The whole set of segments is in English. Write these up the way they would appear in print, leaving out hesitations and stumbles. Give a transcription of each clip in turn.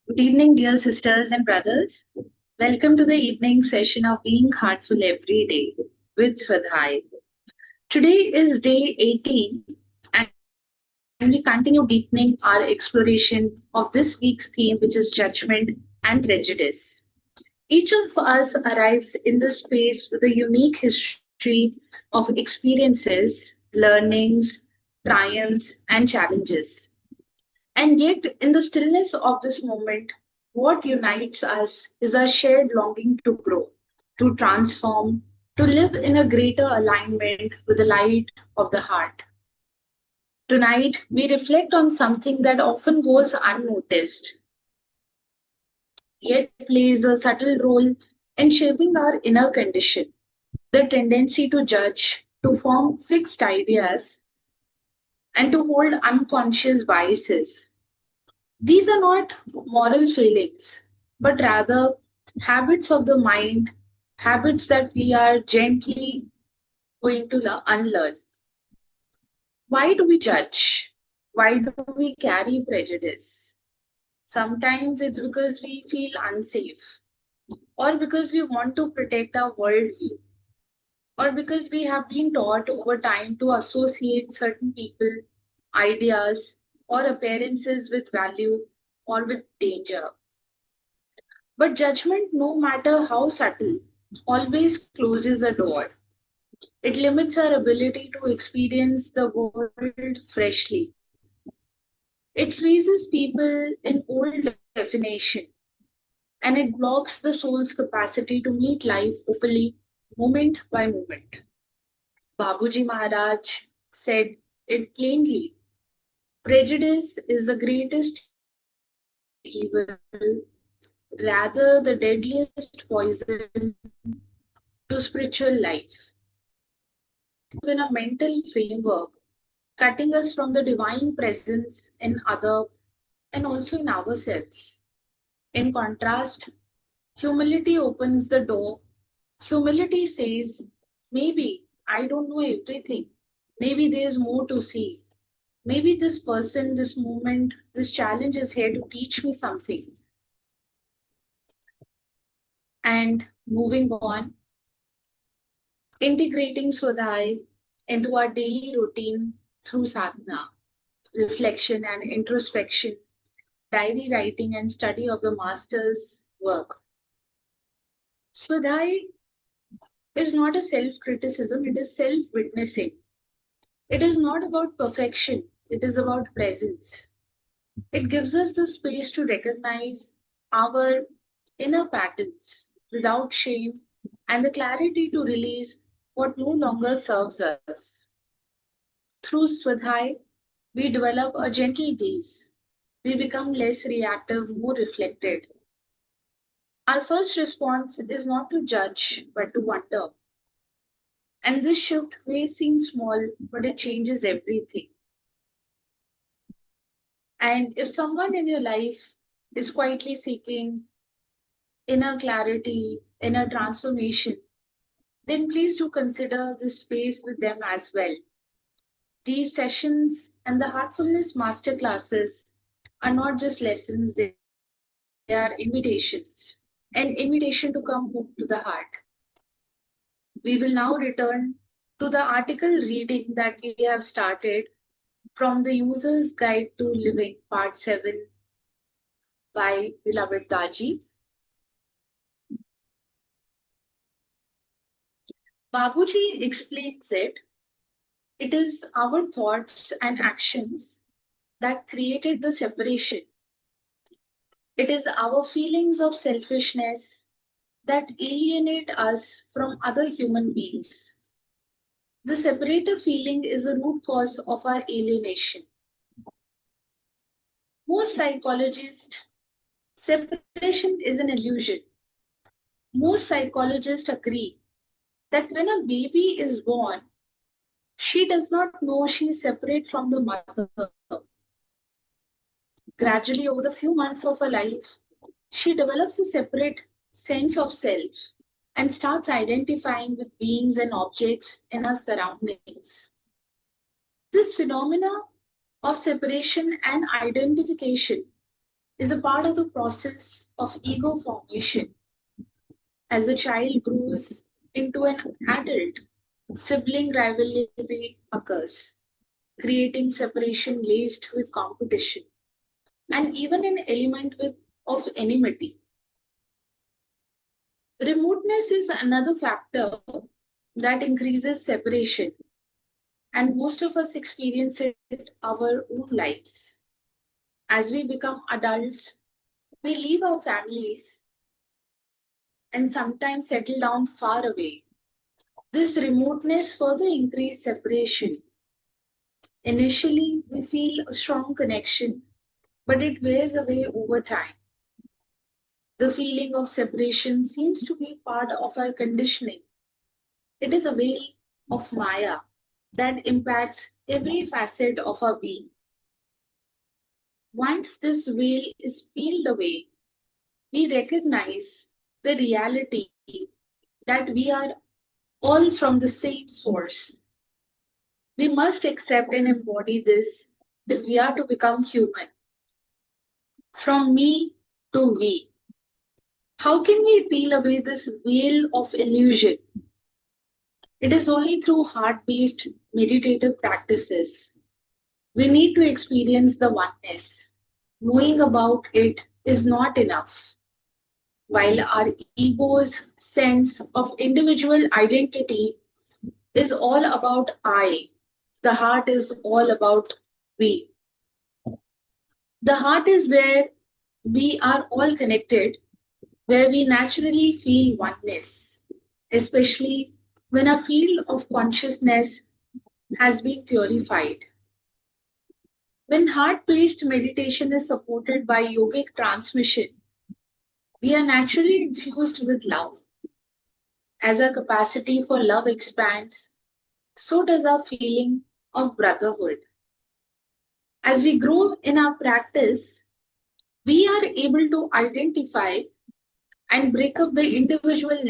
Good evening, dear sisters and brothers. Welcome to the evening session of Being Heartful Every Day with Swadhyaya. Today is day 18, and we continue deepening our exploration of this week's theme, which is judgment and prejudice. Each of us arrives in this space with a unique history of experiences, learnings, triumphs, and challenges. And yet, in the stillness of this moment, what unites us is our shared longing to grow, to transform, to live in a greater alignment with the light of the heart. Tonight, we reflect on something that often goes unnoticed, yet plays a subtle role in shaping our inner condition, the tendency to judge, to form fixed ideas, and to hold unconscious biases. These are not moral failings, but rather habits of the mind, habits that we are gently going to unlearn. Why do we judge? Why do we carry prejudice? Sometimes it's because we feel unsafe, or because we want to protect our worldview, or because we have been taught over time to associate certain people, ideas, or appearances with value or with danger. But judgment, no matter how subtle, always closes a door. It limits our ability to experience the world freshly. It freezes people in old definition, and it blocks the soul's capacity to meet life openly, moment by moment. Babuji Maharaj said it plainly: prejudice is the greatest evil, rather, the deadliest poison to spiritual life. It lives in a mental framework, cutting us from the divine presence in other and also in ourselves. In contrast, humility opens the door. Humility says, maybe I don't know everything. Maybe there's more to see. Maybe this person, this moment, this challenge is here to teach me something. And moving on, integrating Swadhyaya into our daily routine through sadhana, reflection and introspection, diary writing and study of the master's work. Swadhyaya is not a self-criticism, it is self-witnessing. It is not about perfection, it is about presence. It gives us the space to recognize our inner patterns without shame and the clarity to release what no longer serves us. Through Swadhyaya, we develop a gentle gaze. We become less reactive, more reflected. Our first response is not to judge, but to wonder. And this shift may seem small, but it changes everything. And if someone in your life is quietly seeking inner clarity, inner transformation, then please do consider this space with them as well. These sessions and the Heartfulness masterclasses are not just lessons, they are invitations, an invitation to come home to the heart. We will now return to the article reading that we have started from the User's Guide to Living, Part 7 by beloved Daji. Babuji explains it. It is our thoughts and actions that created the separation. It is our feelings of selfishness that alienate us from other human beings. The separator feeling is the root cause of our alienation. Most psychologists, separation is an illusion. Most psychologists agree that when a baby is born, she does not know she is separate from the mother. Gradually, over the few months of her life, she develops a separate sense of self and starts identifying with beings and objects in her surroundings. This phenomena of separation and identification is a part of the process of ego formation. As a child grows into an adult, sibling rivalry occurs, creating separation laced with competition and even an element of enmity. Remoteness is another factor that increases separation, and most of us experience it our own lives. As we become adults, we leave our families and sometimes settle down far away. This remoteness further increases separation. Initially, we feel a strong connection, but it wears away over time. The feeling of separation seems to be part of our conditioning. It is a veil of Maya that impacts every facet of our being. Once this veil is peeled away, we recognize the reality that we are all from the same source. We must accept and embody this if we are to become human. From me to we. How can we peel away this veil of illusion? It is only through heart based meditative practices. We need to experience the oneness. Knowing about it is not enough. While our ego's sense of individual identity is all about I, the heart is all about we. The heart is where we are all connected, where we naturally feel oneness, especially when a field of consciousness has been purified. When heart based meditation is supported by yogic transmission, we are naturally infused with love. As our capacity for love expands, so does our feeling of brotherhood. As we grow in our practice, we are able to identify and break up the individual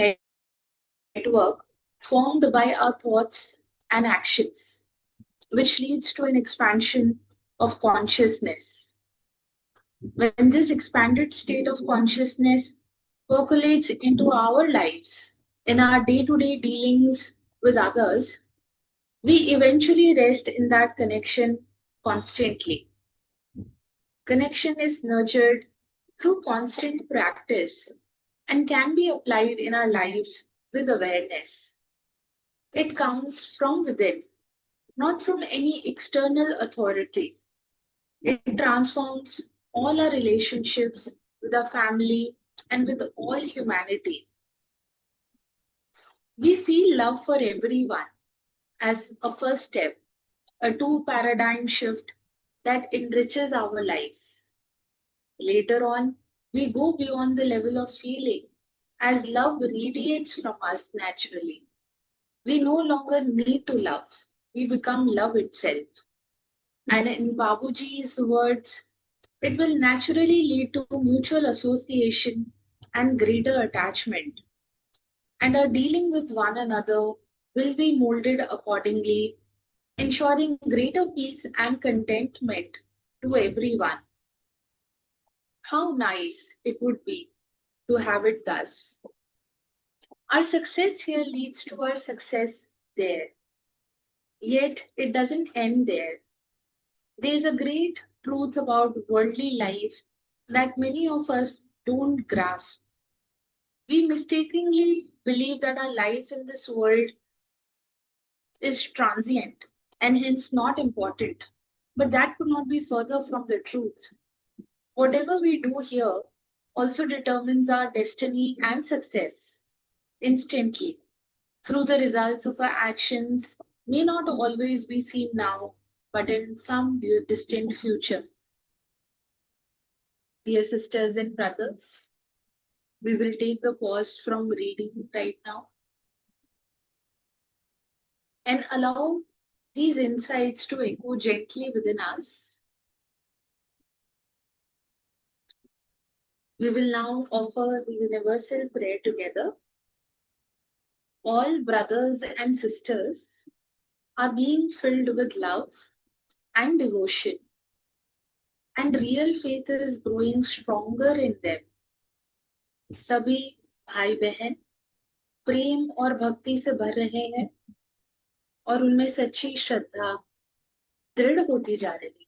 network formed by our thoughts and actions, which leads to an expansion of consciousness. When this expanded state of consciousness percolates into our lives, in our day to day dealings with others, we eventually rest in that connection constantly. Connection is nurtured through constant practice and can be applied in our lives with awareness. It comes from within, not from any external authority. It transforms all our relationships with our family and with all humanity. We feel love for everyone as a first step, a two paradigm shift that enriches our lives. Later on, we go beyond the level of feeling as love radiates from us naturally. We no longer need to love, we become love itself. And in Babuji's words, it will naturally lead to mutual association and greater attachment. And our dealing with one another will be molded accordingly, ensuring greater peace and contentment to everyone. How nice it would be to have it thus. Our success here leads to our success there. Yet it doesn't end there. There is a great truth about worldly life that many of us don't grasp. We mistakenly believe that our life in this world is transient and hence not important. But that could not be further from the truth. Whatever we do here also determines our destiny and success instantly through the results of our actions may not always be seen now, but in some distant future. Dear sisters and brothers, we will take the pause from reading right now and allow these insights to echo gently within us. We will now offer the universal prayer together. All brothers and sisters are being filled with love and devotion. and real faith is growing stronger in them. सभी भाई बहन प्रेम और भक्ति से भर रहे हैं और उनमें सच्ची श्रद्धा दृढ़ होती जा रही है।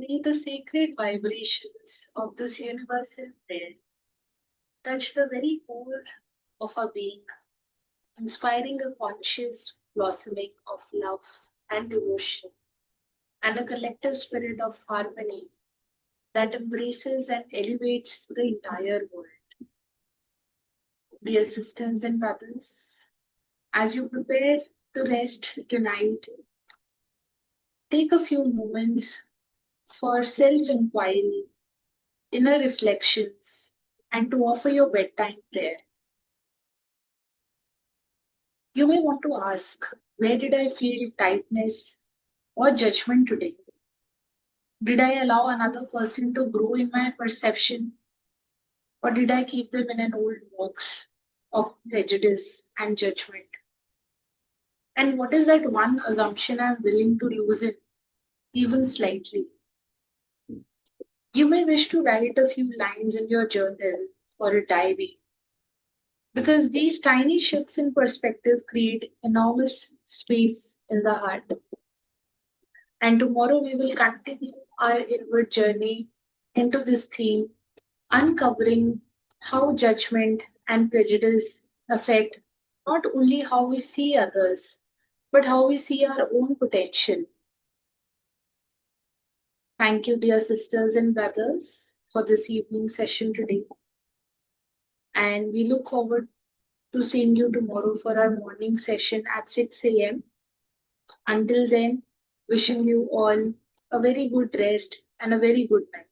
May the sacred vibrations of this universal prayer touch the very core of our being, inspiring a conscious blossoming of love and devotion, and a collective spirit of harmony that embraces and elevates the entire world. Dear sisters and brothers, as you prepare to rest tonight, take a few moments for self inquiry, inner reflections, and to offer your bedtime prayer. You may want to ask, where did I feel tightness or judgment today? Did I allow another person to grow in my perception, or did I keep them in an old box of prejudice and judgment? And what is that one assumption I'm willing to loosen, even slightly? You may wish to write a few lines in your journal or a diary, because these tiny shifts in perspective create enormous space in the heart. And tomorrow we will continue our inward journey into this theme, uncovering how judgment and prejudice affect not only how we see others, but how we see our own potential. Thank you, dear sisters and brothers, for this evening session today. And we look forward to seeing you tomorrow for our morning session at 6 a.m. Until then, wishing you all a very good rest and a very good night.